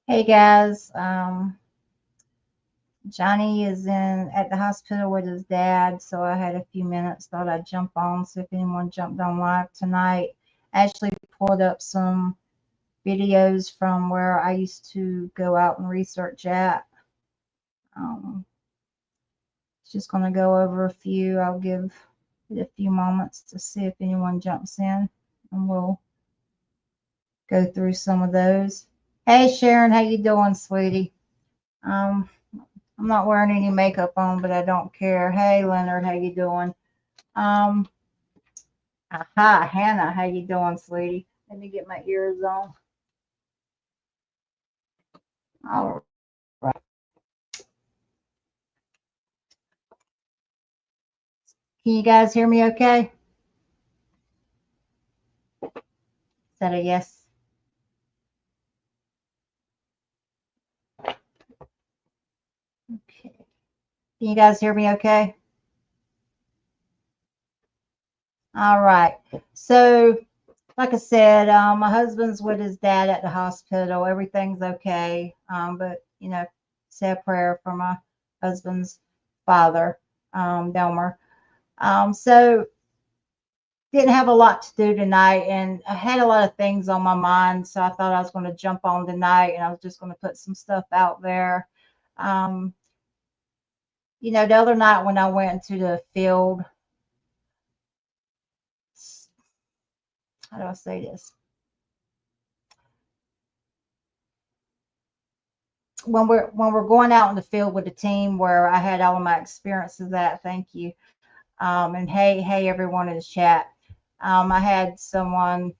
Hey guys, Johnny is in at the hospital with his dad, so I had a few minutes. Thought I'd jump on, see if anyone jumped on live tonight. Actually pulled up some videos from where I used to go out and research at. Um, just going to go over a few. I'll give it a few moments to see if anyone jumps in, and we'll go through some of those. Hey Sharon, how you doing, sweetie? Um, I'm not wearing any makeup on, but I don't care. Hey, Leonard, how you doing? Um, aha, Hannah, how you doing, sweetie? Let me get my ears on. All right. Can you guys hear me okay? Is that a yes? Okay. Can you guys hear me okay? All right. So, like I said, my husband's with his dad at the hospital. Everything's okay. But, say a prayer for my husband's father, Delmer. So didn't have a lot to do tonight, and I had a lot of things on my mind, so I thought I was going to jump on tonight, and I was just going to put some stuff out there. Um, the other night when I went to the field, how do I say this? When we're going out in the field with the team where I had all of my experiences at, thank you. And hey everyone in the chat. I had someone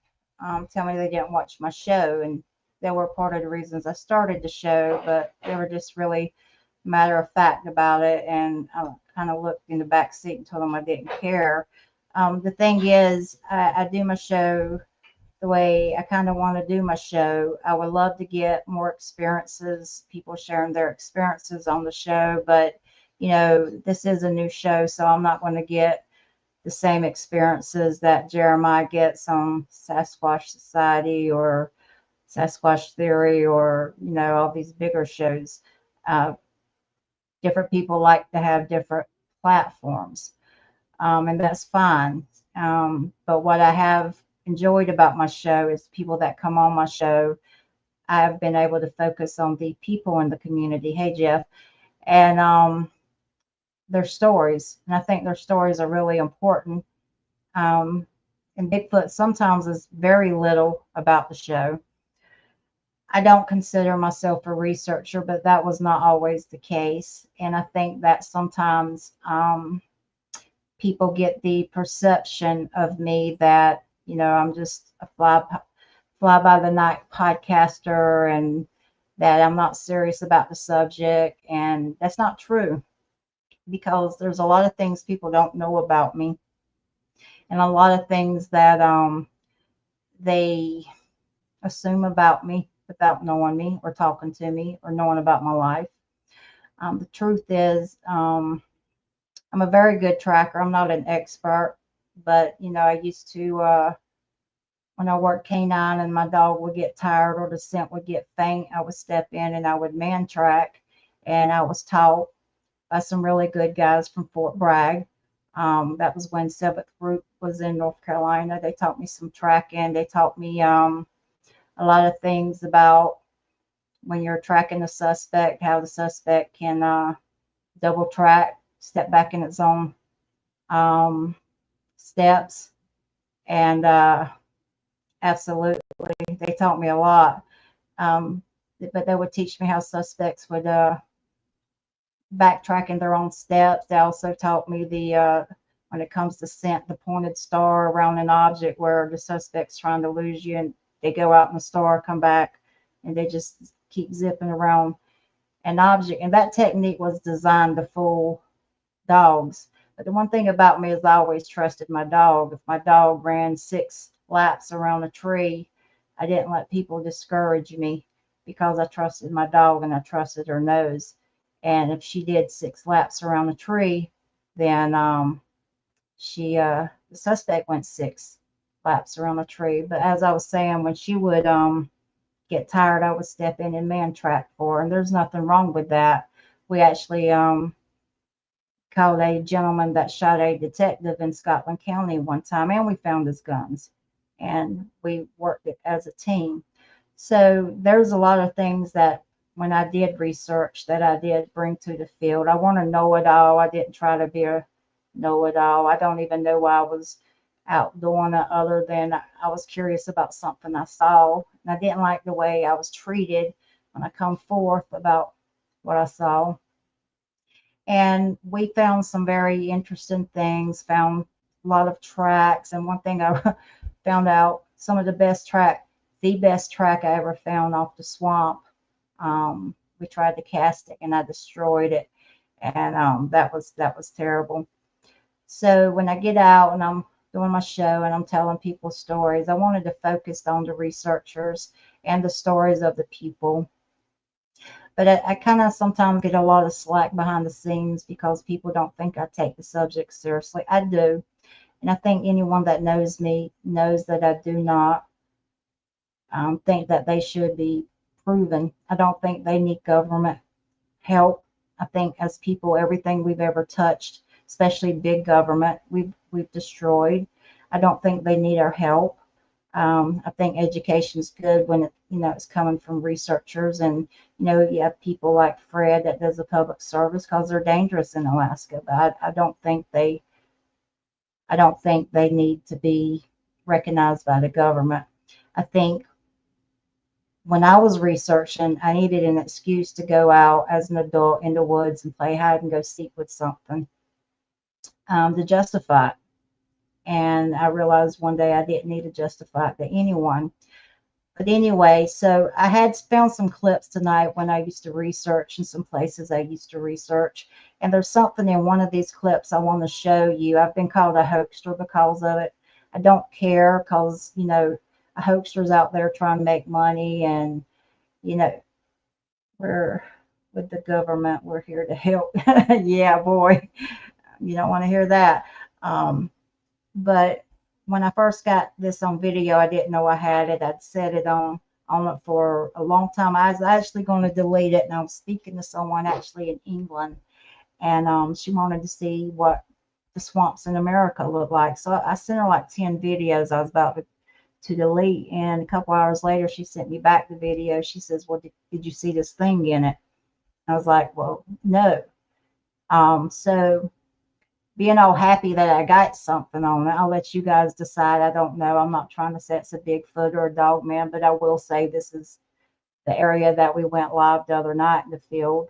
tell me they didn't watch my show, and they were part of the reasons I started the show, but they were just really matter of fact about it, and I kind of looked in the back seat and told them I didn't care. The thing is, I do my show the way I kind of want to do my show. I would love to get more experiences, people sharing their experiences on the show, but this is a new show, so I'm not going to get the same experiences that Jeremiah gets on Sasquatch Society or Sasquatch Theory or, all these bigger shows. Uh, Different people like to have different platforms, and that's fine. But what I have enjoyed about my show is people that come on my show. I've been able to focus on the people in the community. Hey, Jeff, and their stories. And I think their stories are really important. Um, and Bigfoot sometimes is very little about the show. I don't consider myself a researcher, but that was not always the case. And I think that sometimes people get the perception of me that, I'm just a fly by the night podcaster and that I'm not serious about the subject. And that's not true because there's a lot of things people don't know about me and a lot of things that they assume about me without knowing me or talking to me or knowing about my life. The truth is, I'm a very good tracker. I'm not an expert, but I used to when I worked canine and my dog would get tired or the scent would get faint, I would step in and I would man track. And I was taught by some really good guys from Fort Bragg. That was when 7th Group was in North Carolina. They taught me some tracking. They taught me a lot of things about when you're tracking a suspect, how the suspect can double track, step back in its own um, steps. And absolutely, they taught me a lot. Um, but they would teach me how suspects would backtrack in their own steps. They also taught me when it comes to scent, the pointed star around an object where the suspect's trying to lose you, and they go out in the star, come back, and they just keep zipping around an object. And that technique was designed to fool dogs. But the one thing about me is I always trusted my dog. If my dog ran 6 laps around a tree, I didn't let people discourage me because I trusted my dog and I trusted her nose. And if she did 6 laps around the tree, then the suspect went 6 laps around the tree. But as I was saying, when she would get tired, I would step in and man track for her. And there's nothing wrong with that. We actually called a gentleman that shot a detective in Scotland County one time, and we found his guns, and we worked it as a team. So there's a lot of things that when I did research that I did bring to the field. I want to know it all. I didn't try to be a know it all. I don't even know why I was out doing it other than I was curious about something I saw, and I didn't like the way I was treated when I come forth about what I saw. And we found some very interesting things, found a lot of tracks. And one thing I found out, some of the best track I ever found off the swamp. We tried to cast it and I destroyed it. And that was terrible. So when I get out and I'm doing my show and I'm telling people stories, I wanted to focus on the researchers and the stories of the people. But I kind of sometimes get a lot of slack behind the scenes because people don't think I take the subject seriously. I do. And I think anyone that knows me knows that I do not think that they should be proven. I don't think they need government help. I think as people, everything we've ever touched, especially big government, we've destroyed. I don't think they need our help. I think education is good when it's coming from researchers, and you have people like Fred that does a public service because they're dangerous in Alaska. But I don't think they need to be recognized by the government. I think when I was researching, I needed an excuse to go out as an adult in the woods and play hide and go seek with something to justify it. And I realized one day I didn't need to justify it to anyone. But anyway, so I had found some clips tonight when I used to research in some places I used to research. And there's something in one of these clips I want to show you. I've been called a hoaxer because of it. I don't care because, a hoaxer's out there trying to make money, and, you know, we're with the government. We're here to help. Yeah, boy, you don't want to hear that. Um, but when I first got this on video, I didn't know I had it. I'd set it on it for a long time. I was actually going to delete it, and I was speaking to someone actually in England, and she wanted to see what the swamps in America look like. So I sent her like 10 videos I was about to delete, and a couple hours later, she sent me back the video. She says, "Well, did you see this thing in it?" I was like, "Well, no." So being all happy that I got something on it. I'll let you guys decide. I don't know. I'm not trying to say it's a Bigfoot or a dog man, but I will say this is the area that we went live the other night in the field.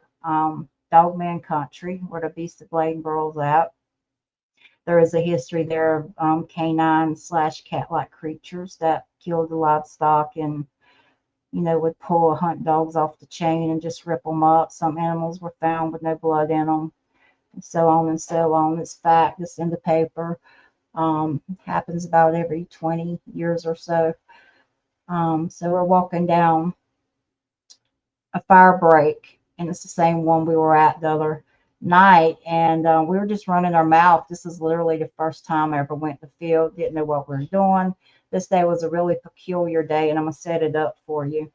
Dogman country, where the Beast of Bladenboro's at. There is a history there of canine/cat-like creatures that killed the livestock and would pull hunt dogs off the chain and just rip them up. Some animals were found with no blood in them, and so on and so on. It's fact. It's in the paper. Happens about every 20 years or so. So we're walking down a fire break, and it's the same one we were at the other night. And we were just running our mouth. This is literally the first time I ever went to the field, didn't know what we were doing. This day was a really peculiar day, and I'm going to set it up for you.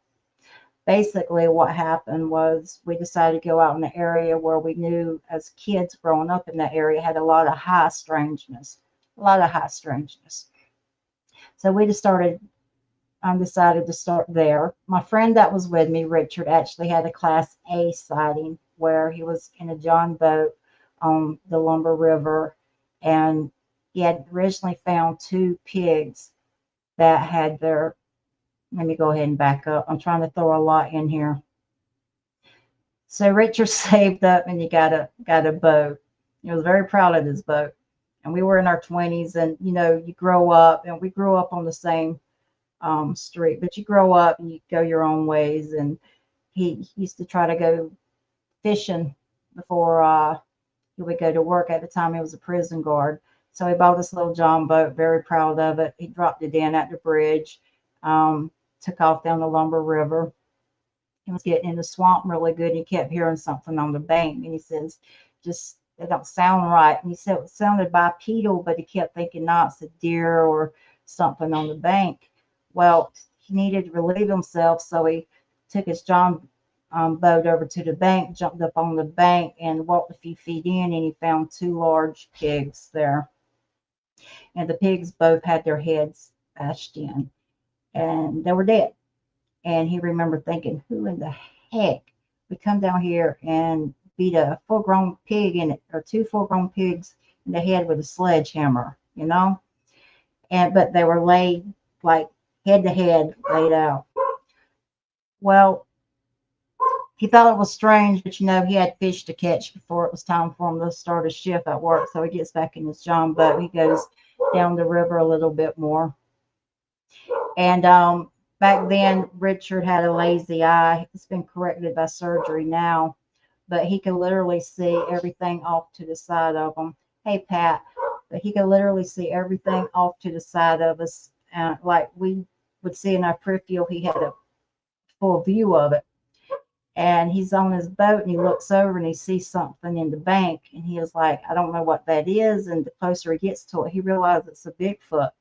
Basically, what happened was we decided to go out in the area where we knew as kids growing up in that area had a lot of high strangeness, a lot of high strangeness. So we just decided to start there. My friend that was with me, Richard, actually had a Class A sighting where he was in a John boat on the Lumber River, and he had originally found two pigs that had their. Let me go ahead and back up. I'm trying to throw a lot in here. So Richard saved up and he got a boat. He was very proud of his boat. And we were in our 20s, and you grow up, and we grew up on the same street, but you grow up and you go your own ways. And he used to try to go fishing before he would go to work. At the time, he was a prison guard. So he bought this little John boat, very proud of it. He dropped it in at the bridge, took off down the Lumber River. He was getting in the swamp really good. And he kept hearing something on the bank, and he says, "Just it don't sound right." And he said it sounded bipedal, but he kept thinking, "No, it's a deer or something on the bank." Well, he needed to relieve himself, so he took his John boat over to the bank, jumped up on the bank, and walked a few feet in, and he found two large pigs there. And the pigs both had their heads bashed in, and they were dead. And he remembered thinking, who in the heck would come down here and beat a full-grown pig in it, or two full-grown pigs in the head with a sledgehammer, you know? And but they were laid like head to head, laid out. Well, he thought it was strange, but he had fish to catch before it was time for him to start his shift at work. So he gets back in his John boat. He goes down the river a little bit more. And back then, Richard had a lazy eye. It's been corrected by surgery now, but he could literally see everything off to the side of him. Hey, Pat, but he could literally see everything off to the side of us, like we would see in our peripheral. He had a full view of it. And he's on his boat and he looks over and he sees something in the bank. And he was like, I don't know what that is. And the closer he gets to it, he realizes it's a Bigfoot.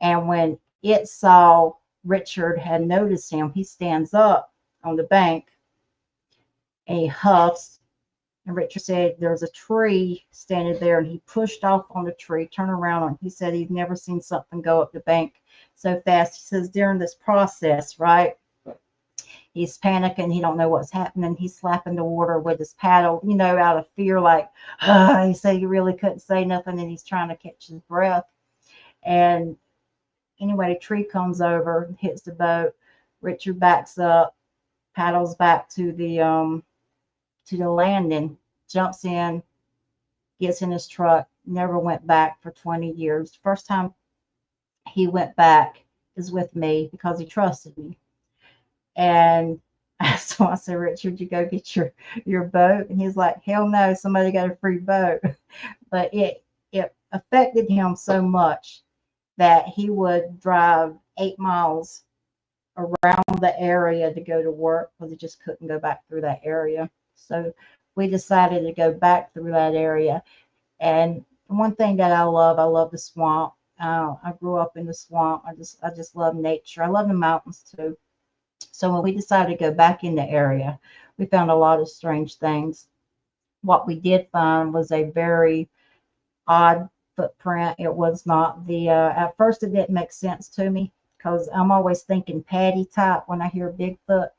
And when it saw Richard had noticed him, he stands up on the bank and he huffs. And Richard said there's a tree standing there, and he pushed off on the tree, turned around, and he said he'd never seen something go up the bank so fast. He says during this process, right, he's panicking. He don't know what's happening. He's slapping the water with his paddle, out of fear, like, he said he really couldn't say nothing, and he's trying to catch his breath. And anyway, the tree comes over, hits the boat. Richard backs up, paddles back to the landing, jumps in, gets in his truck, never went back for 20 years. First time he went back is with me because he trusted me. And so I said, Richard, you go get your boat? And he's like, hell no, somebody got a free boat. But it affected him so much that he would drive 8 miles around the area to go to work because he just couldn't go back through that area. So we decided to go back through that area. And one thing that I love the swamp. I grew up in the swamp. I just love nature. I love the mountains too. So when we decided to go back in the area, we found a lot of strange things. What we did find was a very odd footprint. It was not at first it didn't make sense to me because I'm always thinking patty type when I hear Bigfoot.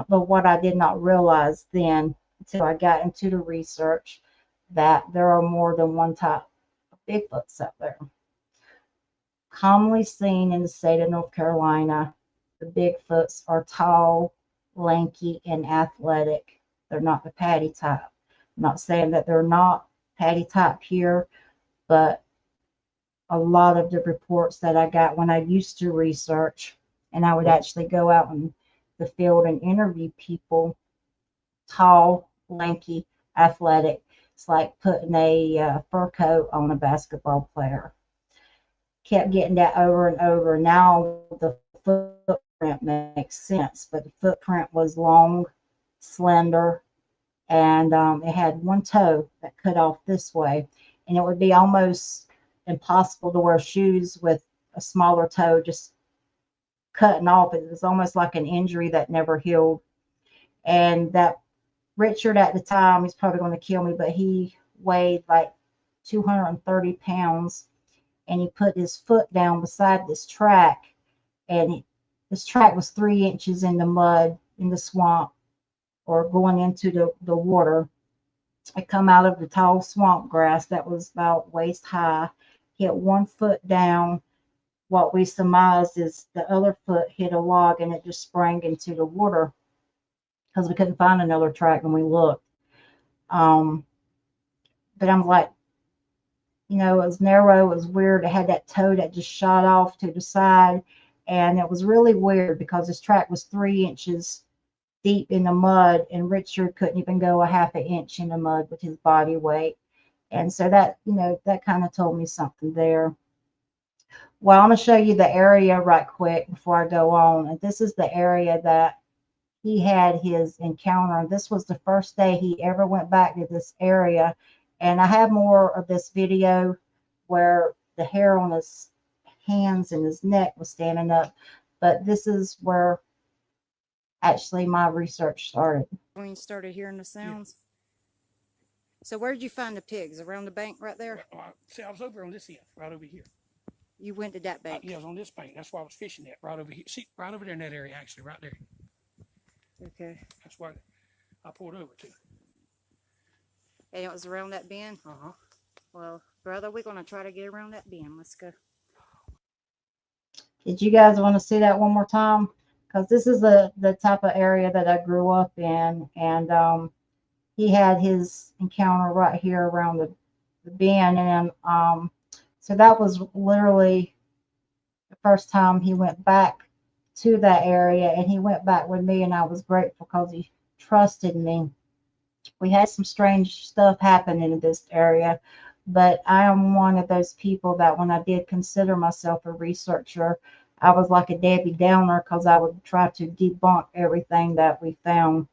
But what I did not realize then until I got into the research that there are more than one type of Bigfoots out there. Commonly seen in the state of North Carolina, the Bigfoots are tall, lanky, and athletic. They're not the patty type. I'm not saying that they're not patty type here, but a lot of the reports that I got when I used to research, and I would actually go out in the field and interview people, tall, lanky, athletic. It's like putting a fur coat on a basketball player. Kept getting that over and over. Now the footprint makes sense, but the footprint was long, slender, and it had one toe that cut off this way, and it would be almost impossible to wear shoes with a smaller toe just cutting off. It was almost like an injury that never healed. And that Richard at the time, he's probably going to kill me, but he weighed like 230 pounds, and he put his foot down beside this track, and this track was 3 inches in the mud in the swamp or going into the water. It come out of the tall swamp grass that was about waist high, hit one foot down. What we surmised is the other foot hit a log and it just sprang into the water because we couldn't find another track when we looked. But I'm like, it was narrow, it was weird. It had that toe that just shot off to the side. And it was really weird because this track was 3 inches deep in the mud, and Richard couldn't even go a half an inch in the mud with his body weight. And so that, that kind of told me something there. Well, I'm going to show you the area right quick before I go on. And this is the area that he had his encounter. This was the first day he ever went back to this area. And I have more of this video where the hair on his hands and his neck was standing up. but this is where actually my research started. When you started hearing the sounds? So where did you find the pigs? Around the bank right there? See, I was over on this end, right over here. You went to that bank? Yeah, I was on this bank. That's why I was fishing at, right over here. See, right over there in that area, actually, right there. Okay. That's why I pulled over to. And it was around that bend? Uh-huh. Well, brother, we're going to try to get around that bend. Let's go. Did you guys want to see that one more time? Because this is the type of area that I grew up in, and he had his encounter right here around the bend, and so that was literally the first time he went back to that area, and he went back with me, and I was grateful because he trusted me. We had some strange stuff happen in this area, but I am one of those people that when I did consider myself a researcher, I was like a Debbie Downer because I would try to debunk everything that we found.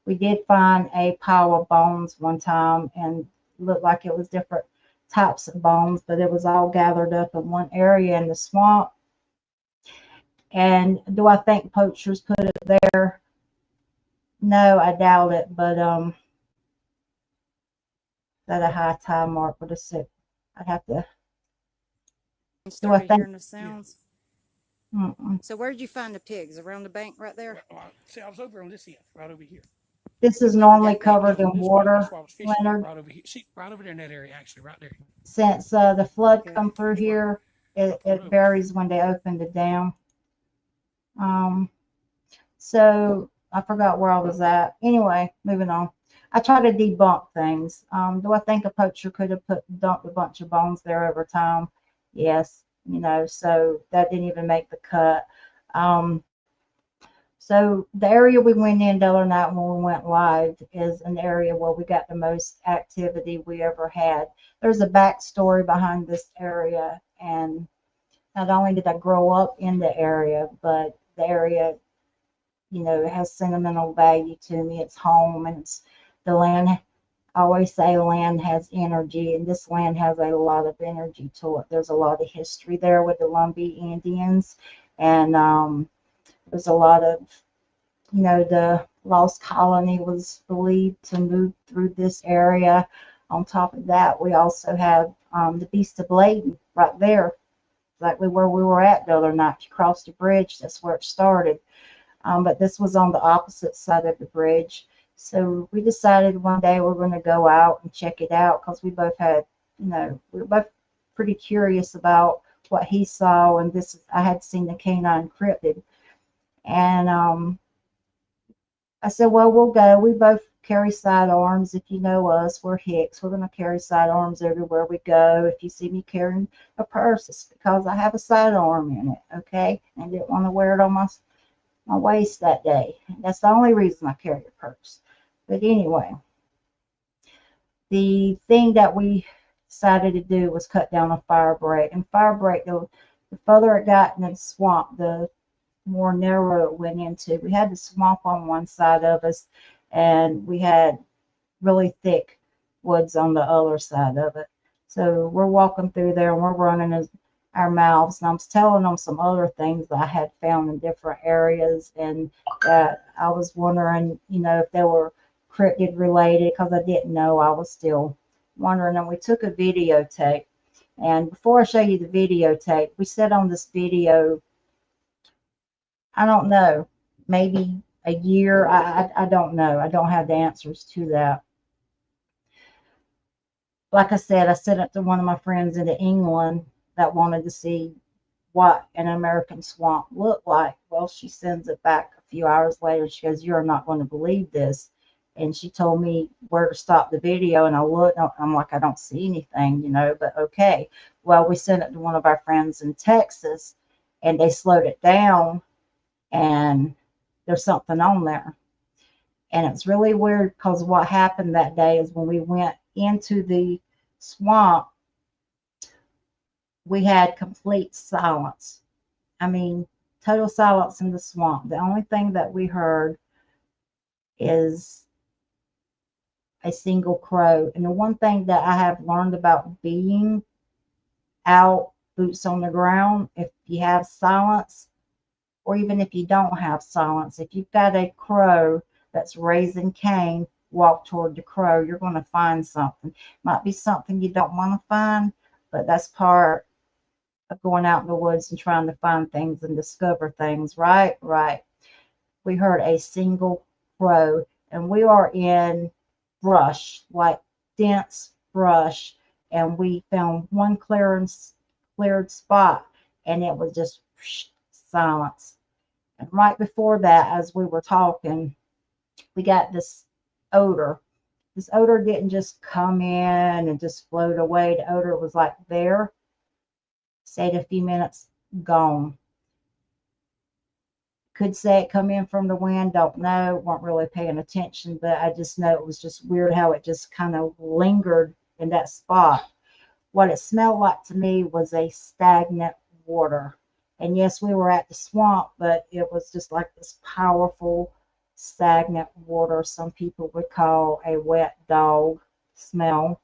We did find a pile of bones one time, and looked like it was different types of bones, but it was all gathered up in one area in the swamp. And do I think poachers put it there? No, I doubt it, but that a high tide mark would have said I'd have to. You started hearing the sounds? So where did you find the pigs? Around the bank right there? See, I was over on this end, right over here. This is normally covered in water, Leonard. Right over here. See, right over there in that area, actually, right there. Since the flood come through here, it varies when they opened the dam. So I forgot where I was at. Anyway, moving on. I try to debunk things. Do I think a poacher could have dumped a bunch of bones there over time? Yes, so that didn't even make the cut. So the area we went in the other night when we went live is an area where we got the most activity we ever had. There's a backstory behind this area, and not only did I grow up in the area, but the area, has sentimental value to me. It's home, and it's the land. I always say land has energy, and this land has a lot of energy to it. There's a lot of history there with the Lumbee Indians, and there's a lot of, the lost colony was believed to move through this area. On top of that, we also have the Beast of Bladen right there, exactly where we were at the other night. You crossed the bridge, that's where it started. But this was on the opposite side of the bridge. So we decided one day we're going to go out and check it out because we both had, we were both pretty curious about what he saw. And I had seen the canine cryptid. And I said, well, we'll go. We both carry sidearms. If you know us, we're Hicks. We're going to carry sidearms everywhere we go. If you see me carrying a purse, it's because I have a sidearm in it, okay? I didn't want to wear it on my waist that day. That's the only reason I carry a purse. But anyway, the thing that we decided to do was cut down a fire break. And fire break, the further it got in the swamp, the more narrow it went into. We had the swamp on one side of us, and we had really thick woods on the other side of it. So we're walking through there, and we're running our mouths, and I was telling them some other things that I had found in different areas, and that I was wondering, if they were cryptid related, because I didn't know. I was still wondering, and we took a videotape. And before I show you the videotape, we said on this video, I don't know, maybe a year. I don't know. I don't have the answers to that. Like I said, I sent it to one of my friends in England that wanted to see what an American swamp looked like. Well, she sends it back a few hours later. She goes, "You're not going to believe this." And she told me where to stop the video, and I looked, and I'm like, I don't see anything, but okay. Well, we sent it to one of our friends in Texas, and they slowed it down, and there's something on there. And it's really weird because what happened that day is when we went into the swamp, we had complete silence. I mean, total silence in the swamp. The only thing that we heard is a single crow. And the one thing that I have learned about being out, boots on the ground, if you have silence, or even if you don't have silence, if you've got a crow that's raising Cain, walk toward the crow. You're going to find something. Might be something you don't want to find, but that's part of going out in the woods and trying to find things and discover things, right? Right. We heard a single crow, and we are in brush, like dense brush, and we found one cleared spot, and it was just silence. And right before that, as we were talking, we got this odor. This odor didn't just come in and just float away. The odor was like there, stayed a few minutes, gone. Could say it come in from the wind, don't know, weren't really paying attention, but I just know it was just weird how it just kind of lingered in that spot. What it smelled like to me was a stagnant water. And yes, we were at the swamp, but it was just like this powerful stagnant water some people would call a wet dog smell.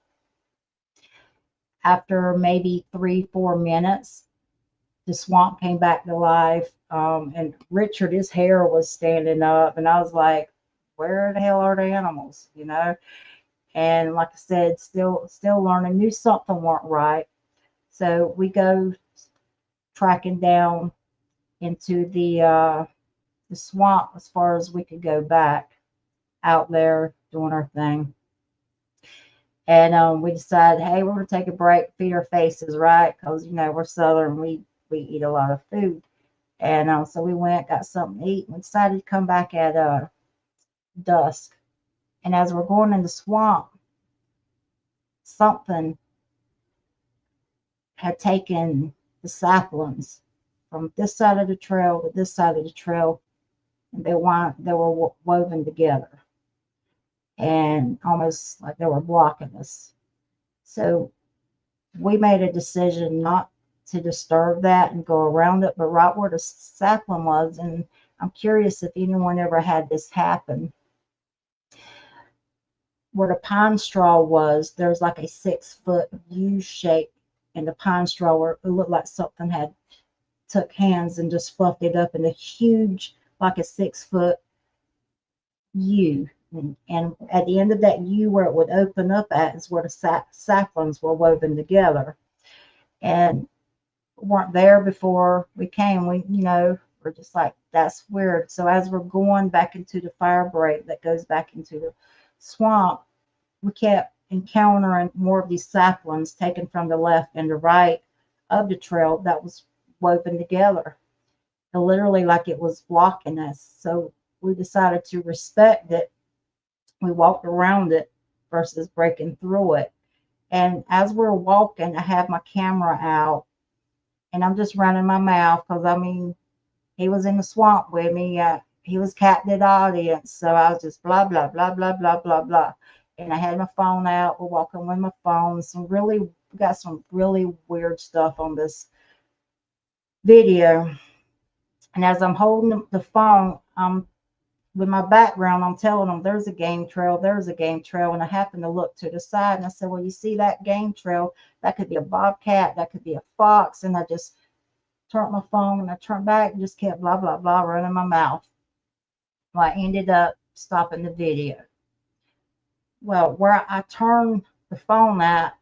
After maybe 3-4 minutes, the swamp came back to life. And Richard, his hair was standing up, and I was like, where the hell are the animals? You know? And like I said, still learning, knew something weren't right. So we go tracking down into the swamp as far as we could go back, out there doing our thing. And we decided, hey, we're going to take a break, feed our faces, right? Because, you know, we're Southern, we eat a lot of food. And so we went, got something to eat, and we decided to come back at dusk. And as we're going in the swamp, something had taken the saplings from this side of the trail to this side of the trail, and they were woven together, and almost like they were blocking us. So we made a decision not to disturb that and go around it, but right where the sapling was, and I'm curious if anyone ever had this happen. Where the pine straw was, there's like a 6-foot U shape in the pine straw where it looked like something had took hands and just fluffed it up in a huge, like a 6-foot U. And at the end of that U, where it would open up at, is where the saplings were woven together. And weren't there before we came. We're just like, that's weird. So as we're going back into the fire break that goes back into the swamp, we kept encountering more of these saplings taken from the left and the right of the trail that was woven together, and literally like it was blocking us. So we decided to respect it. We walked around it versus breaking through it. And as we're walking, I have my camera out, and I'm just running my mouth because, I mean, he was in the swamp with me. He was captive audience. So I was just blah, blah, blah, blah, blah, blah, blah. And I had my phone out. We're walking with my phone. Got some really weird stuff on this video. And as I'm holding the phone, with my background, I'm telling them there's a game trail. And I happened to look to the side, and I said, well, you see that game trail? That could be a bobcat. That could be a fox. And I just turned my phone, and I turned back and just kept blah, blah, blah running my mouth. Well, I ended up stopping the video. Well, where I turned the phone at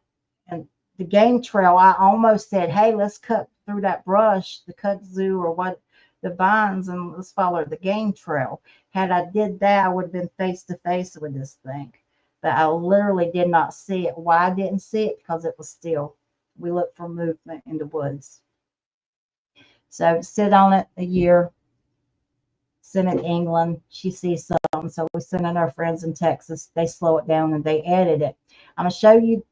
and the game trail, I almost said, hey, let's cut through that brush, the kudzu or what, the vines, and let's follow the game trail. Had I did that, I would have been face to face with this thing. But I literally did not see it. Why I didn't see it? Because it was still. We looked for movement in the woods. So sit on it a year. Send it to England. She sees something. So we send it to our friends in Texas. They slow it down and they edit it. I'm going to show you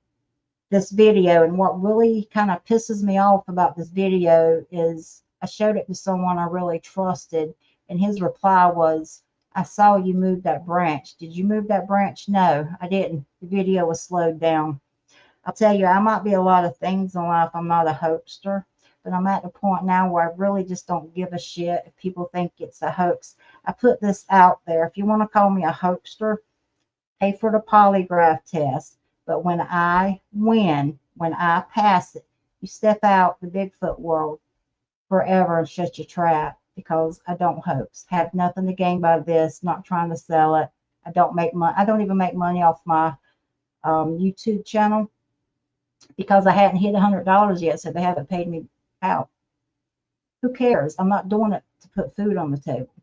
this video. And what really kind of pisses me off about this video is I showed it to someone I really trusted. And his reply was, I saw you move that branch. Did you move that branch? No, I didn't. The video was slowed down. I'll tell you, I might be a lot of things in life. I'm not a hoaxer. But I'm at the point now where I really just don't give a shit if people think it's a hoax. I put this out there. If you want to call me a hoaxer, pay for the polygraph test. But when I win, when I pass it, you step out the Bigfoot world forever and shut your trap. because I don't hoax. Have nothing to gain by this, not trying to sell it. I don't make money. I don't even make money off my YouTube channel because I hadn't hit $100 yet, so they haven't paid me out. Who cares? I'm not doing it to put food on the table.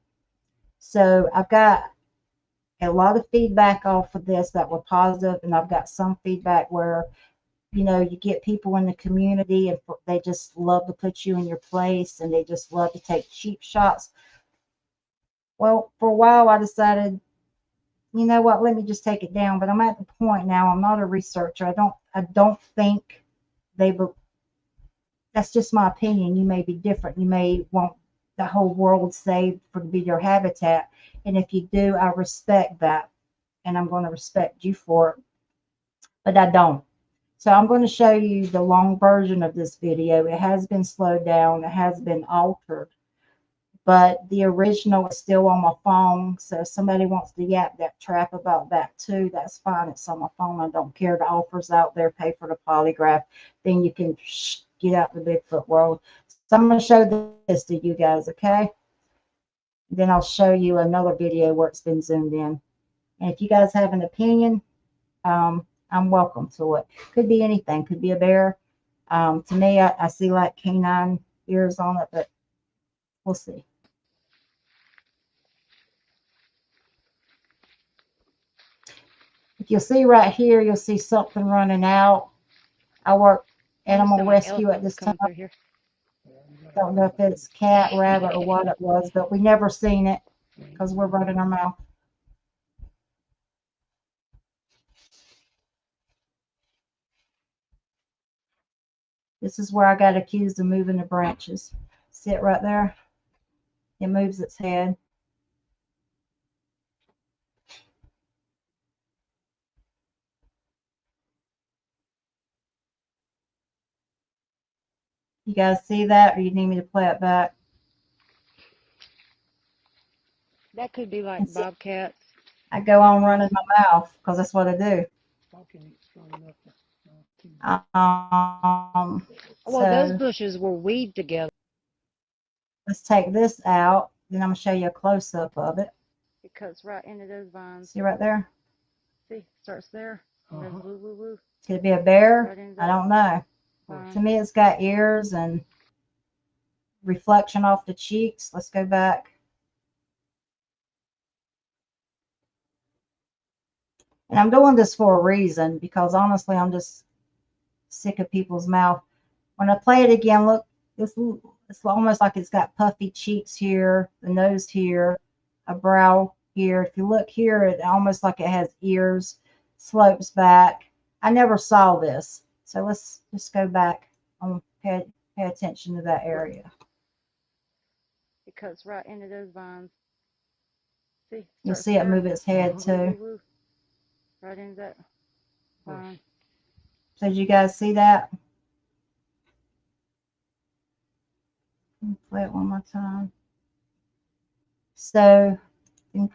So I've got a lot of feedback off of this that were positive, and I've got some feedback where, you know, you get people in the community and they just love to put you in your place and they just love to take cheap shots. Well, for a while I decided, you know what, let me just take it down. But I'm at the point now, I'm not a researcher. I don't think that's just my opinion. You may be different. You may want the whole world saved for to be your habitat. And if you do, I respect that. And I'm going to respect you for it. But I don't. So I'm going to show you the long version of this video. It has been slowed down. It has been altered. But the original is still on my phone. So if somebody wants to yap that trap about that too, that's fine. It's on my phone. I don't care. The offers out there, pay for the polygraph. Then you can get out the Bigfoot world. So I'm going to show this to you guys, okay? Then I'll show you another video where it's been zoomed in. And if you guys have an opinion, I'm welcome to it. Could be anything. Could be a bear. To me, I see like canine ears on it, but we'll see. If you'll see right here, you'll see something running out. I work animal rescue at this time. Don't know if it's cat, rabbit, or what it was, but we never seen it because we're running our mouth. This is where I got accused of moving the branches. See it right there? It moves its head. You guys see that, or you need me to play it back? That could be like bobcats. I go on running my mouth because that's what I do. Well, those bushes were weaved together. Let's take this out. Then I'm going to show you a close-up of it. It cuts right into those vines. See right there? See, starts there. Woo, woo, woo. Could it be a bear? Right, I don't know. To me, it's got ears and reflection off the cheeks. Let's go back. And I'm doing this for a reason because honestly, I'm just sick of people's mouth. When I play it again, look, it's almost like it's got puffy cheeks here, the nose here, a brow here. If you look here, it almost like it has ears, slopes back. I never saw this. So let's just go back and pay attention to that area. It cuts right into those vines. See, you'll see it move its head too. Right into that vine. So did you guys see that? Play it one more time. So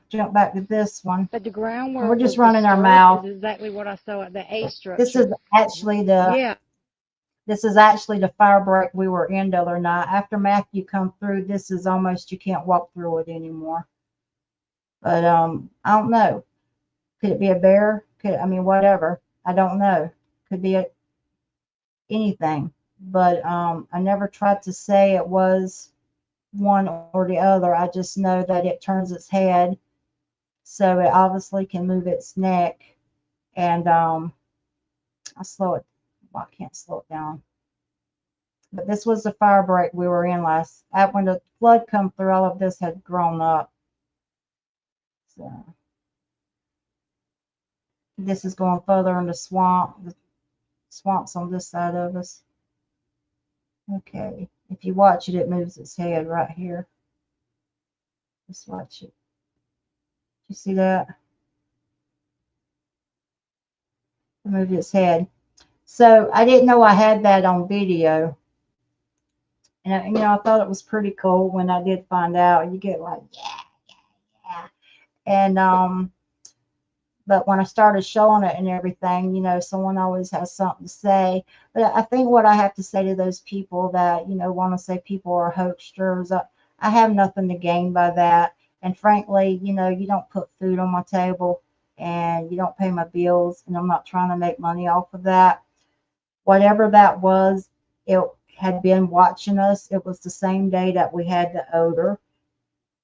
jump back to this one. But the ground where we're just running our mouth. Is exactly what I saw at the A structure. This is actually the This is actually the fire break we were in the other night. After Matthew come through, this is almost, you can't walk through it anymore. But I don't know. Could it be a bear? I mean, whatever. I don't know. Could be anything. But I never tried to say it was one or the other. I just know that it turns its head, so it obviously can move its neck. And I slow it. Well, I can't slow it down. But this was the fire break we were in when the flood come through. All of this had grown up. So this is going further in the swamp. The swamp's on this side of us. Okay, if you watch it, it moves its head right here. Just watch it. You see that? It moved its head. So I didn't know I had that on video. And I thought it was pretty cool when I did find out. You get like, yeah. And but when I started showing it and everything, someone always has something to say. But I think what I have to say to those people that, want to say people are hoaxers, I have nothing to gain by that. And frankly, you know, you don't put food on my table and you don't pay my bills, and I'm not trying to make money off of that. Whatever that was, it had been watching us. It was the same day that we had the odor.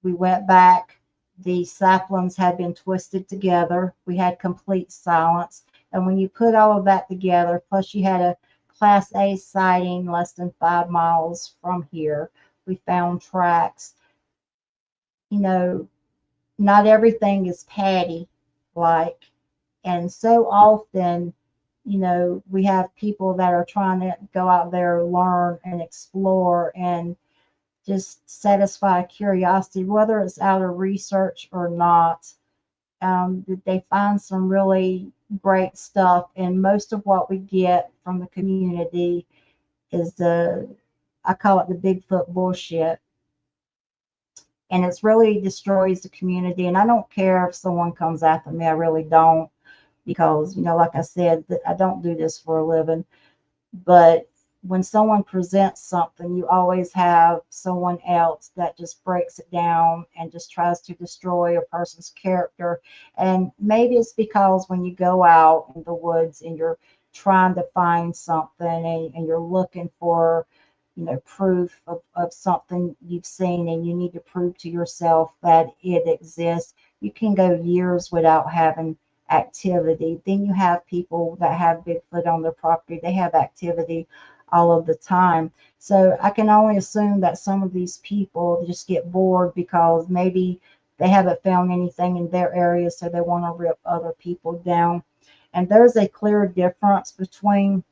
We went back. The saplings had been twisted together. We had complete silence. And when you put all of that together, plus you had a Class A sighting less than 5 miles from here, we found tracks. You know, not everything is Patty like. And so often, you know, we have people that are trying to go out there, learn and explore and just satisfy curiosity, whether it's out of research or not. They find some really great stuff, and most of what we get from the community is I call it the Bigfoot bullshit, and it's really destroys the community. And I don't care if someone comes after me, I really don't, because, you know, like I said, I don't do this for a living. But when someone presents something, you always have someone else that just breaks it down and just tries to destroy a person's character. And maybe it's because when you go out in the woods and you're trying to find something, and you're looking for, you know, proof of something you've seen, and you need to prove to yourself that it exists, you can go years without having activity. Then you have people that have Bigfoot on their property, they have activity all of the time. So I can only assume that some of these people just get bored because maybe they haven't found anything in their area, so they want to rip other people down. And there's a clear difference between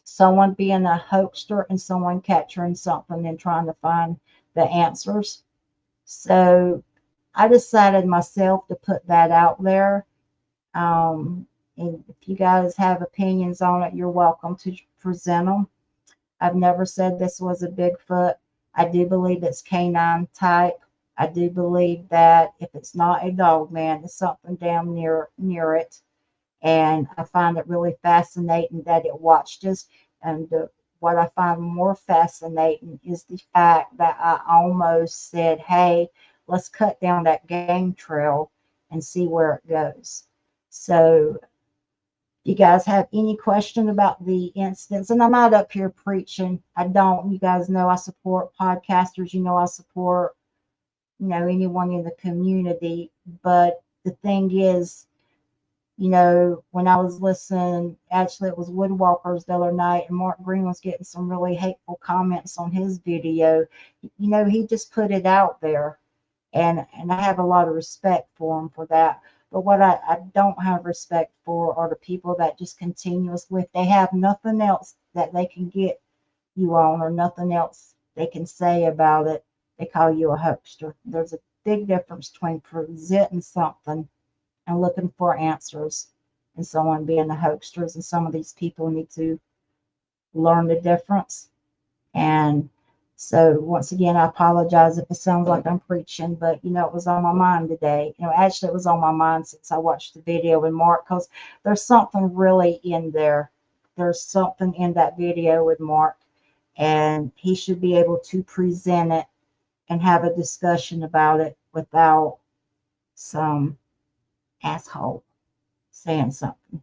someone being a hoaxer and someone capturing something and trying to find the answers. So I decided myself to put that out there. And if you guys have opinions on it, you're welcome to present them. I've never said this was a Bigfoot. I do believe it's canine type. I do believe that if it's not a dog man, there's something down near it. And I find it really fascinating that it watched us. And what I find more fascinating is the fact that I almost said, hey, let's cut down that game trail and see where it goes. So you guys have any question about the incidents? And I'm not up here preaching. I don't. You guys know I support podcasters. You know I support, you know, anyone in the community. But the thing is, you know, when I was listening, actually it was Woodwalkers the other night, and Mark Green was getting some really hateful comments on his video. You know, he just put it out there, and I have a lot of respect for him for that. But what I don't have respect for are the people that just continuously, if they have nothing else that they can get you on or nothing else they can say about it, they call you a hoaxer. There's a big difference between presenting something and looking for answers and someone being a hoaxer. And some of these people need to learn the difference. And so once again, I apologize if it sounds like I'm preaching, but you know, it was on my mind today. You know, actually it was on my mind since I watched the video with Mark, because there's something really in there. There's something in that video with Mark, and he should be able to present it and have a discussion about it without some asshole saying something.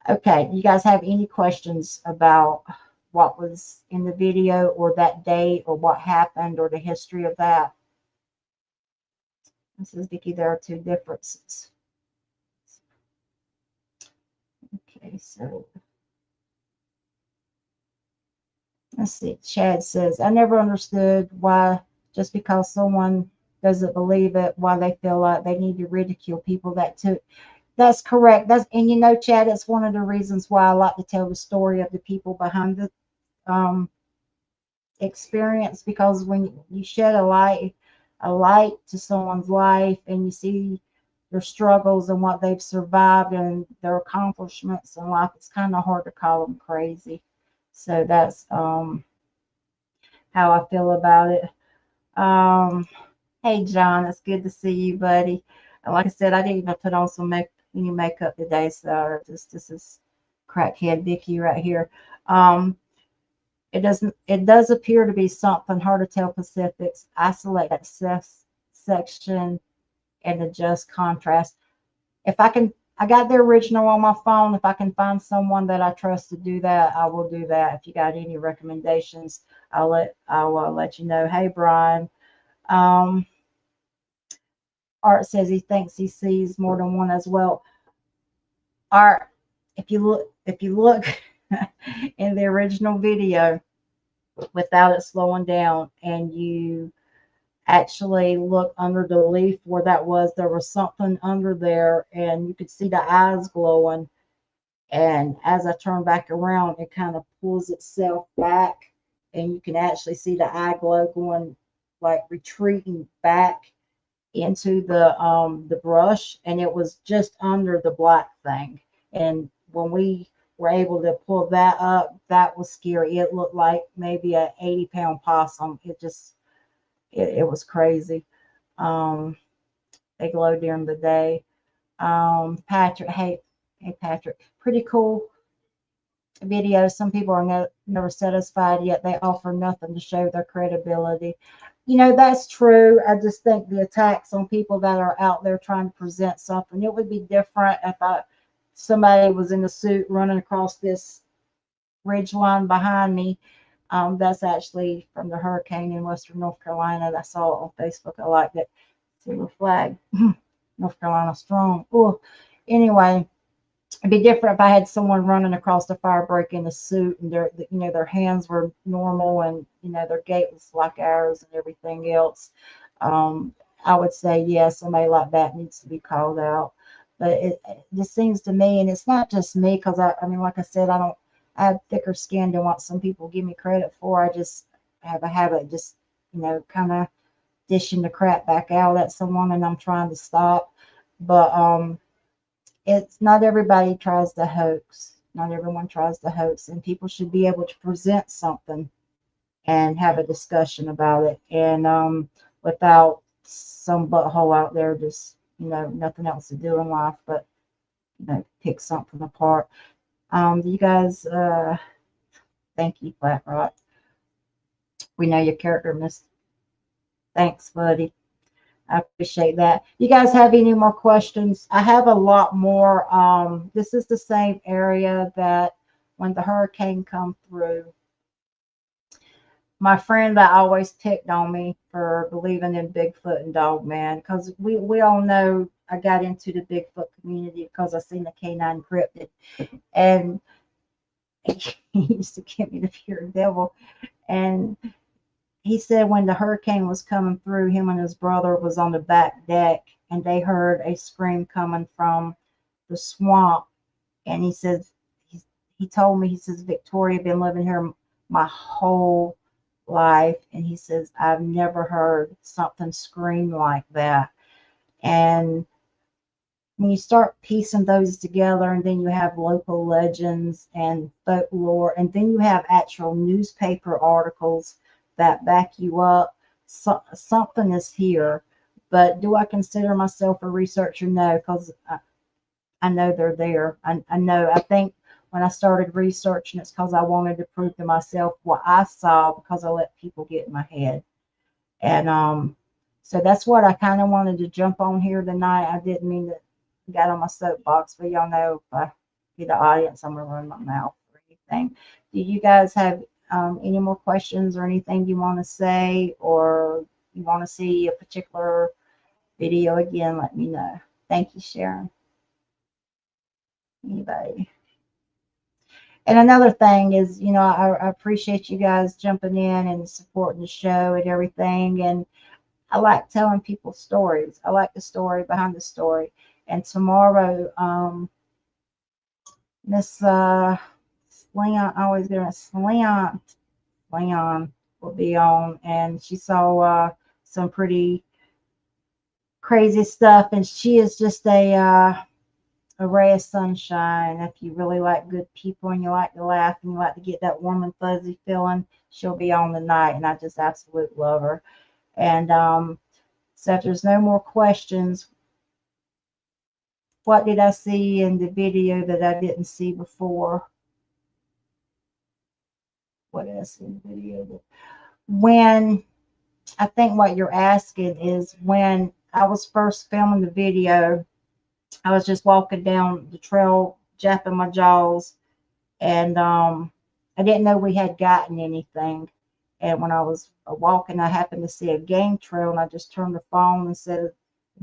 Okay, you guys have any questions about what was in the video or that date or what happened or the history of that? This is Vicki. There are two differences. Okay, so let's see. Chad says, I never understood why just because someone doesn't believe it, why they feel like they need to ridicule people that took. That's correct. And you know, Chad, it's one of the reasons why I like to tell the story of the people behind the experience, because when you shed a light to someone's life and you see their struggles and what they've survived and their accomplishments in life, it's kind of hard to call them crazy. So that's how I feel about it. Hey John, it's good to see you, buddy. Like I said, I didn't even put on any makeup today, so this is crackhead Vicky right here. It does appear to be something hard to tell Pacifics. Isolate that section and adjust contrast. If I can, I got the original on my phone. If I can find someone that I trust to do that, I will do that. If you got any recommendations, I'll let you know. Hey, Brian. Um, Art says he thinks he sees more than one as well. Art, if you look in the original video without it slowing down, and you actually look under the leaf where that was, there was something under there, and you could see the eyes glowing. And as I turn back around, it kind of pulls itself back, and you can actually see the eye glow going, like retreating back into the brush, and it was just under the black thing. And when we were able to pull that up, that was scary. It looked like maybe a 80-pound possum. It was crazy. They glow during the day. Patrick, hey Patrick, pretty cool video. Some people are never satisfied, yet they offer nothing to show their credibility. That's true. I just think the attacks on people that are out there trying to present something, it would be different if somebody was in a suit running across this ridge line behind me. That's actually from the hurricane in Western North Carolina. I saw it on Facebook. I liked it. See the flag. North Carolina strong. Oh, anyway, it'd be different if I had someone running across the fire break in a suit, and their hands were normal, and their gait was like ours and everything else. I would say yes, somebody like that needs to be called out. But it just seems to me, and it's not just me, because I mean, like I said, I have thicker skin than what some people give me credit for. I just have a habit of just kind of dishing the crap back out at someone, and I'm trying to stop. But it's not everybody tries to hoax. Not everyone tries to hoax, and people should be able to present something and have a discussion about it, and without some butthole out there just nothing else to do in life but pick something apart. You guys, thank you, Flat Rock. We know your character, Miss. Thanks, buddy. I appreciate that. You guys have any more questions? I have a lot more. This is the same area that when the hurricane come through, my friend that always picked on me for believing in Bigfoot and Dogman, because we all know I got into the Bigfoot community because I seen the canine cryptid, and he used to get me to fear the devil. And he said when the hurricane was coming through, him and his brother was on the back deck, and they heard a scream coming from the swamp. And he says, he told me, he says, Victoria, been living here my whole life, and he says, I've never heard something scream like that. And when you start piecing those together, and then you have local legends and folklore, and then you have actual newspaper articles that back you up, something is here. But do I consider myself a researcher? No, because I know they're there. I know. I think when I started researching, it's because I wanted to prove to myself what I saw, because I let people get in my head. And so that's what I kind of wanted to jump on here tonight. I didn't mean to get on my soapbox, but y'all know if I get the audience, I'm going to run my mouth or anything. Do you guys have any more questions or anything you want to say, or you want to see a particular video again? Let me know. Thank you, Sharon. Anybody? And another thing is, I appreciate you guys jumping in and supporting the show and everything. And I like telling people stories. I like the story behind the story. And tomorrow, Miss Leon, I always get it, Leon will be on, and she saw some pretty crazy stuff. And she is just a ray of sunshine. If you really like good people and you like to laugh and you like to get that warm and fuzzy feeling, she'll be on tonight, and I just absolutely love her. And so if there's no more questions, what did I see in the video that I didn't see before? what else in the video? But when I think what you're asking is when I was first filming the video, I was just walking down the trail, japping my jaws, and I didn't know we had gotten anything. And when I was walking, I happened to see a game trail, and I just turned the phone and said,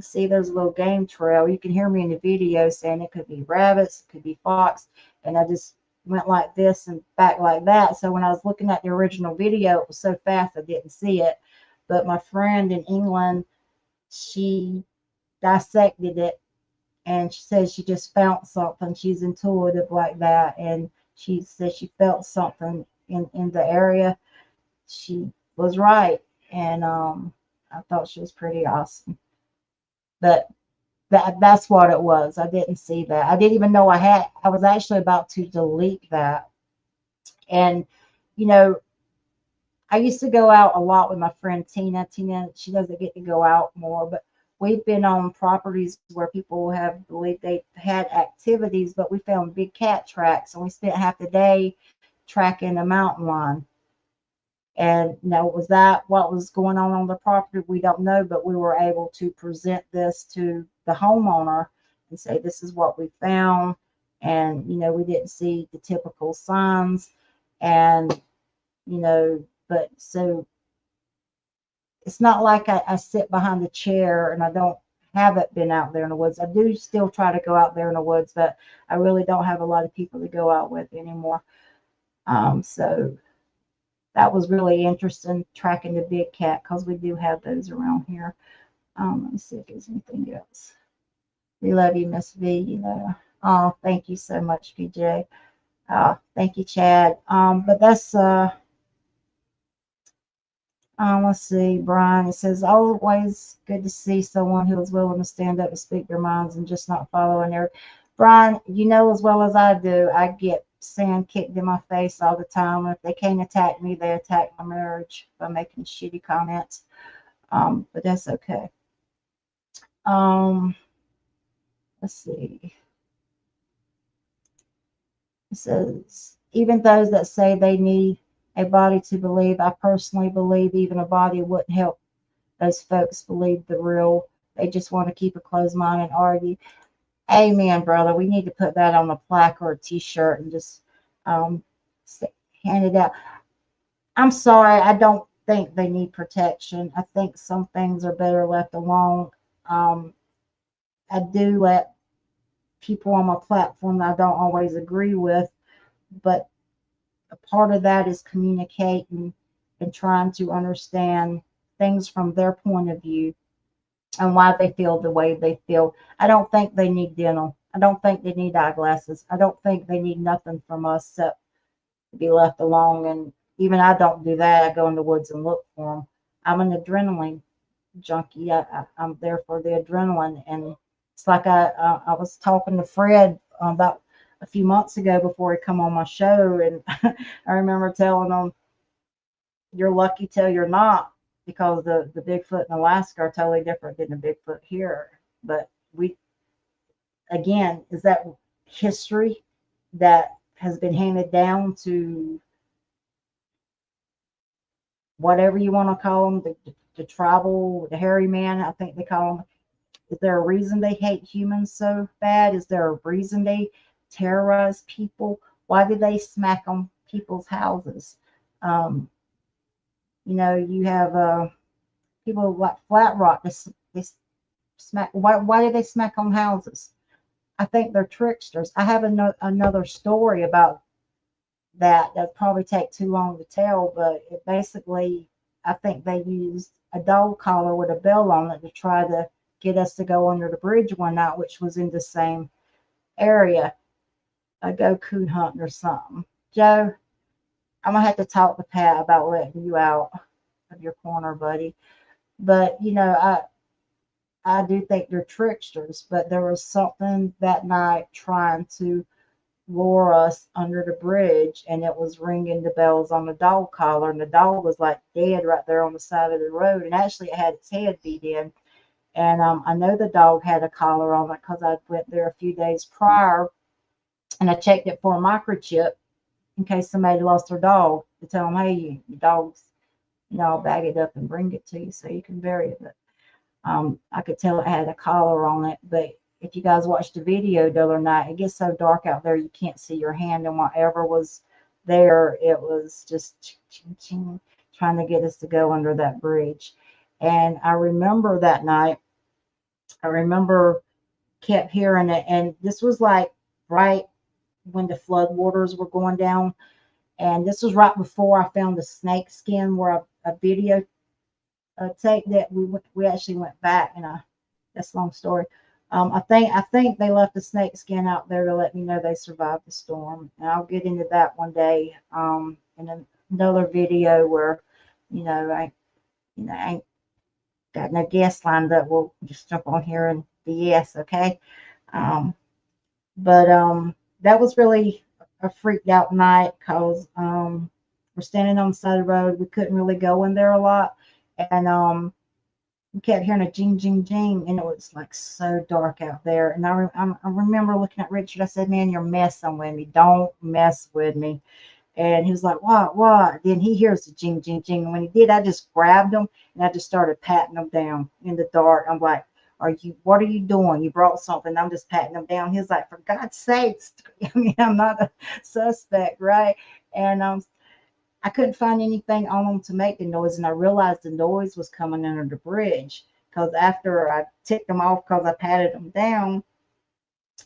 "See, there's a little game trail." You can hear me in the video saying it could be rabbits, it could be fox, and I just went like this and back like that. So when I was looking at the original video, it was so fast I didn't see it. But my friend in England, she dissected it, and she says she just felt something. She's intuitive like that, and she said she felt something in the area. She was right, and I thought she was pretty awesome. But that's what it was. I didn't see that. I didn't even know I had. I was actually about to delete that, and you know, I used to go out a lot with my friend Tina. Tina, she doesn't get to go out more, but we've been on properties where people have believed they had activities, but we found big cat tracks, and we spent half the day tracking the mountain lion. And now, was that what was going on the property? We don't know, but we were able to present this to the homeowner and say, this is what we found. And, we didn't see the typical signs. And, but so it's not like I sit behind the chair and I haven't been out there in the woods. I do still try to go out there in the woods, but I really don't have a lot of people to go out with anymore. So that was really interesting, tracking the big cat, because we do have those around here. Let me see if there's anything else. We love you, Miss V. Oh, thank you so much, PJ. Thank you, Chad. But that's let's see, Brian. It says, always good to see someone who is willing to stand up and speak their minds and just not following their. Brian, you know as well as I do, I get sand kicked in my face all the time. If they can't attack me, they attack my marriage by making shitty comments. But that's okay. Let's see. It says, even those that say they need a body to believe, I personally believe even a body wouldn't help those folks believe the real. They just want to keep a closed mind and argue. Amen, brother. We need to put that on a plaque or a t-shirt and just hand it out. I'm sorry, I don't think they need protection. I think some things are better left alone. I do let people on my platform that I don't always agree with, but a part of that is communicating and trying to understand things from their point of view and why they feel the way they feel. I don't think they need dental. I don't think they need eyeglasses. I don't think they need nothing from us except to be left alone. And even I don't do that. I go in the woods and look for them. I'm an adrenaline junkie. I'm there for the adrenaline. And it's like I was talking to Fred about a few months ago before he come on my show. And I remember telling him, you're lucky till you're not, because the Bigfoot in Alaska are totally different than the Bigfoot here. But again, is that history that has been handed down to whatever you want to call them, the tribal, the hairy man, I think they call them. Is there a reason they hate humans so bad? Is there a reason they terrorize people? Why do they smack on people's houses? You have people like Flat Rock. They smack. Why do they smack on houses? I think they're tricksters. I have another story about that probably take too long to tell, but it basically, I think they used a dog collar with a bell on it to try to get us to go under the bridge one night, which was in the same area. Go coon hunting or something. Joe, I'm gonna have to talk to Pat about letting you out of your corner, buddy. But I do think they're tricksters. But there was something that night trying to lure us under the bridge, and it was ringing the bells on the dog collar, and the dog was like dead right there on the side of the road, and actually it had its head beat in. And I know the dog had a collar on it because I went there a few days prior and I checked it for a microchip, in case somebody lost their dog, to tell them, hey, your dog's, I'll bag it up and bring it to you so you can bury it. But I could tell it had a collar on it. But if you guys watched the video the other night, it gets so dark out there you can't see your hand, and whatever was there, it was just trying to get us to go under that bridge. And I remember that night, I remember kept hearing it, and this was like right when the flood waters were going down, and this was right before I found the snake skin where a video tape that we actually went back, and that's a long story. I think they left the snake skin out there to let me know they survived the storm, and I'll get into that one day in another video where I ain't got no guests lined up. We'll just jump on here and BS, okay? But that was really a freaked out night because we're standing on the side of the road. We couldn't really go in there a lot, and we kept hearing a jing, jing, jing, and it was like so dark out there. And I remember looking at Richard. I said, "Man, you're messing with me. Don't mess with me." And he was like, "What?" Then he hears the jing, jing, jing. And when he did, I just grabbed him and I just started patting him down in the dark. I'm like, what are you doing? You brought something. I'm just patting him down. He was like, "For God's sakes." I mean, I'm not a suspect, right? And I couldn't find anything on him to make the noise, and I realized the noise was coming under the bridge because after I ticked him off because I patted him down,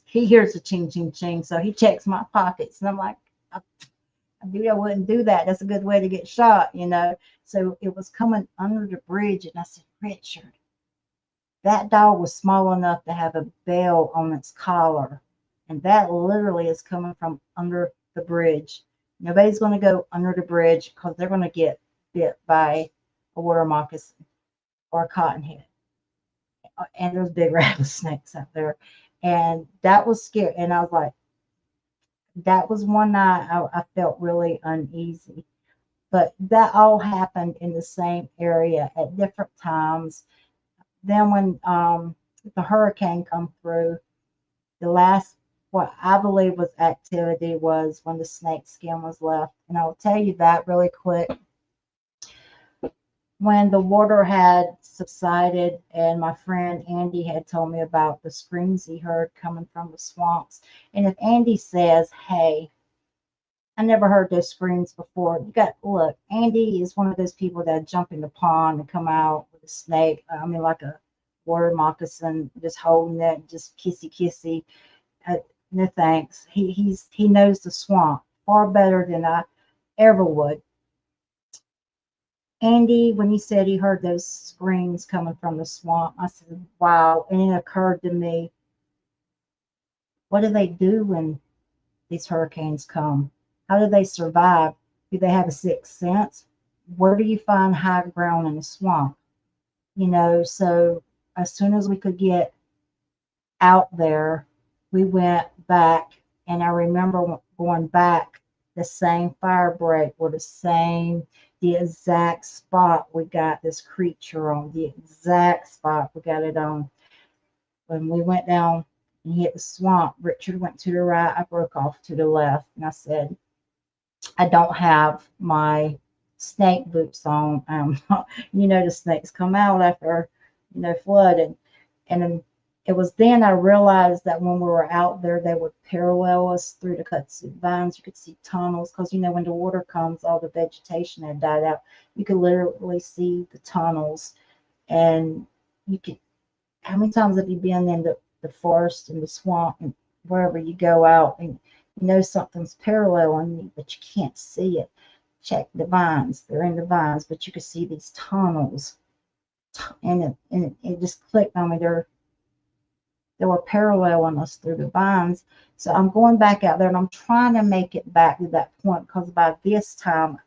he hears the ching, ching, ching. So he checks my pockets, and I'm like, I knew I wouldn't do that. That's a good way to get shot, So it was coming under the bridge, and I said, "Richard, that dog was small enough to have a bell on its collar, and that literally is coming from under the bridge. Nobody's going to go under the bridge because they're going to get bit by a water moccasin or a cottonhead. And there's big rattlesnakes out there." And that was scary. And I was like, that was one night I felt really uneasy. But that all happened in the same area at different times. Then when the hurricane come through, the last what I believe was activity was when the snake skin was left. And I'll tell you that really quick. When the water had subsided and my friend Andy had told me about the screams he heard coming from the swamps. And if Andy says, "Hey, I never heard those screams before," look, Andy is one of those people that jump in the pond and come out with a snake. I mean, like a water moccasin, just holding it, just kissy kissy. No thanks. He knows the swamp far better than I ever would. Andy, when he said he heard those screams coming from the swamp, I said, "Wow." And it occurred to me, what do they do when these hurricanes come? How do they survive? Do they have a sixth sense? Where do you find high ground in a swamp? So as soon as we could get out there, we went back, and I remember going back the same fire break or the exact spot we got this creature on, the exact spot we got it on. When we went down and hit the swamp, Richard went to the right, I broke off to the left, and I said, "I don't have my snake boots on." The snakes come out after, flood. And it was then I realized that when we were out there, they would parallel us through the kudzu vines. You could see tunnels because, when the water comes, all the vegetation had died out. You could literally see the tunnels. And how many times have you been in the forest and the swamp and wherever you go out and something's paralleling you, but you can't see it? Check the vines. They're in the vines, but you could see these tunnels. And it just clicked on me. They were paralleling us through the vines. So I'm going back out there and I'm trying to make it back to that point because by this time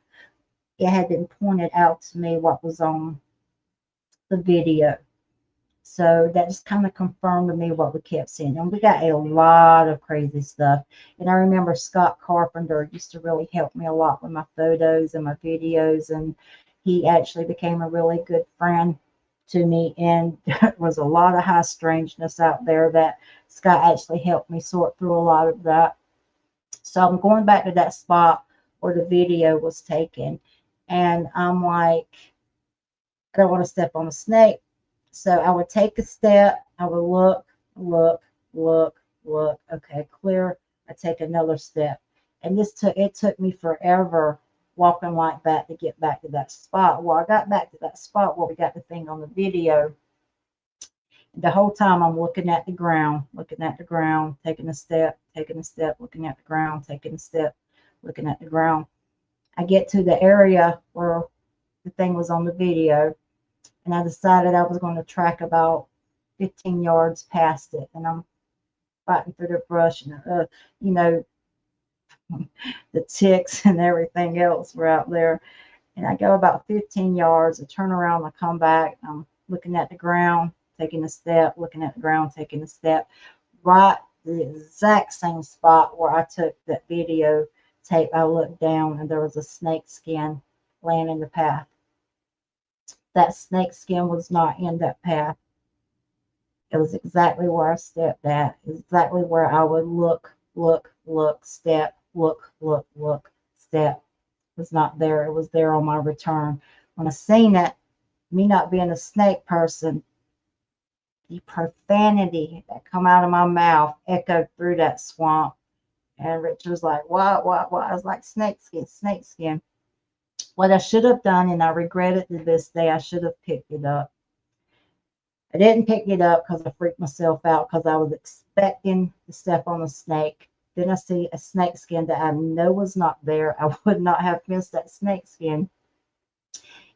it had been pointed out to me what was on the video. So that just kind of confirmed to me what we kept seeing. And we got a lot of crazy stuff. And I remember Scott Carpenter used to really help me a lot with my photos and my videos. And he actually became a really good friend to me. And there was a lot of high strangeness out there that Scott actually helped me sort through a lot of that. So I'm going back to that spot where the video was taken. And I'm like, I don't want to step on a snake. So I would take a step, I would look, look, look, look. Okay, clear. I take another step. And it took me forever walking like that to get back to that spot. Well, I got back to that spot where we got the thing on the video. The whole time I'm looking at the ground, taking a step, looking at the ground, taking a step, looking at the ground. I get to the area where the thing was on the video, and I decided I was going to track about 15 yards past it. And I'm fighting through the brush, and you know, the ticks and everything else were out there. And I go about 15 yards, I turn around, I come back, I'm looking at the ground, taking a step, looking at the ground, taking a step, right the exact same spot where I took that video tape. I looked down and there was a snake skin laying in the path. That snake skin was not in that path. It was exactly where I stepped at, exactly where I would look, step, look, step. It was not there. It was there on my return. When I seen it, me not being a snake person, the profanity that come out of my mouth echoed through that swamp. And Richard was like, what? I was like, snake skin. What I should have done, and I regret it to this day, I should have picked it up. I didn't pick it up because I freaked myself out because I was expecting to step on a snake. Then I see a snake skin that I know was not there. I would not have missed that snake skin.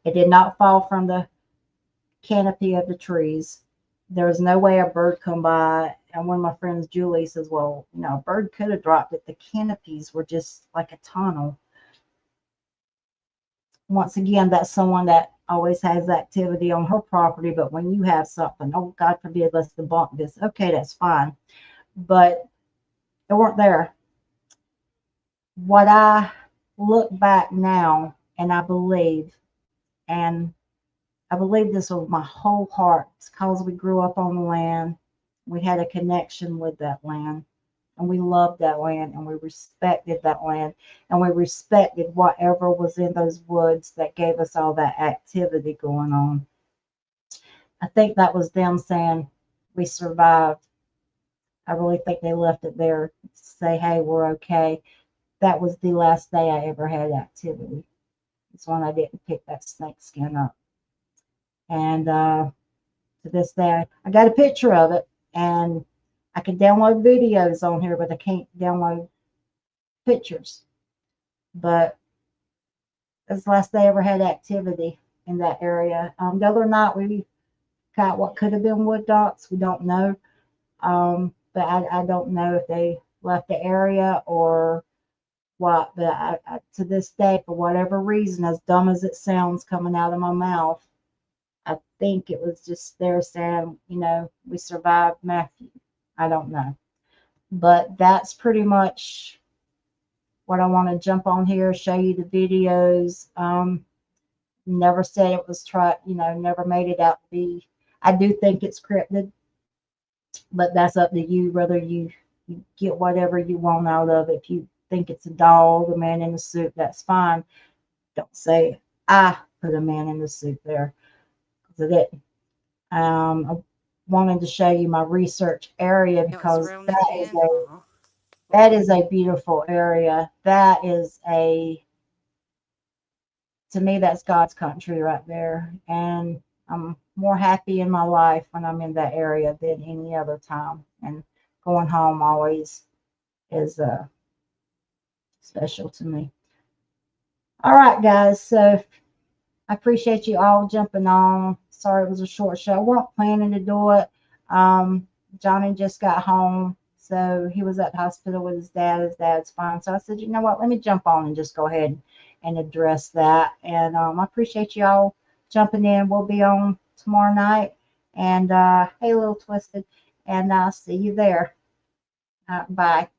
It did not fall from the canopy of the trees. There was no way a bird come by. And one of my friends, Julie, says, well, you know, a bird could have dropped it. The canopies were just like a tunnel. Once again, that's someone that always has activity on her property, but when you have something, oh, God forbid, let's debunk this. Okay, that's fine. But they weren't there. What I look back now, and I believe this with my whole heart. It's because we grew up on the land. We had a connection with that land. And we loved that land, and we respected that land, and we respected whatever was in those woods that gave us all that activity going on. I think that was them saying we survived. I really think they left it there to say, hey, we're okay. That was the last day I ever had activity. It's when I didn't pick that snake skin up. And to this day, I got a picture of it, and I can download videos on here, but I can't download pictures. But that's the last day I ever had activity in that area. The other night we got what could have been wood dots. We don't know. But I don't know if they left the area or what. But I to this day, for whatever reason, as dumb as it sounds coming out of my mouth, I think it was just there saying, you know, we survived Matthew. I don't know. But that's pretty much what I want to jump on here, show you the videos. Never said it was never made it out to be. I do think it's cryptid, but that's up to you, whether you get whatever you want out of it. If you think it's a doll, the man in the suit, that's fine. Don't say I put a man in the suit there, because I didn't. I wanted to show you my research area because that is a beautiful area. That is to me, that's God's country right there. And I'm more happy in my life when I'm in that area than any other time. And going home always is special to me. All right, guys. So I appreciate you all jumping on. Sorry it was a short show. I wasn't planning to do it. Johnny just got home, so he was at the hospital with his dad. His dad's fine. So I said, you know what? Let me jump on and just go ahead and address that. And I appreciate you all jumping in. We'll be on tomorrow night. And hey, Little Twisted. And I'll see you there. Bye.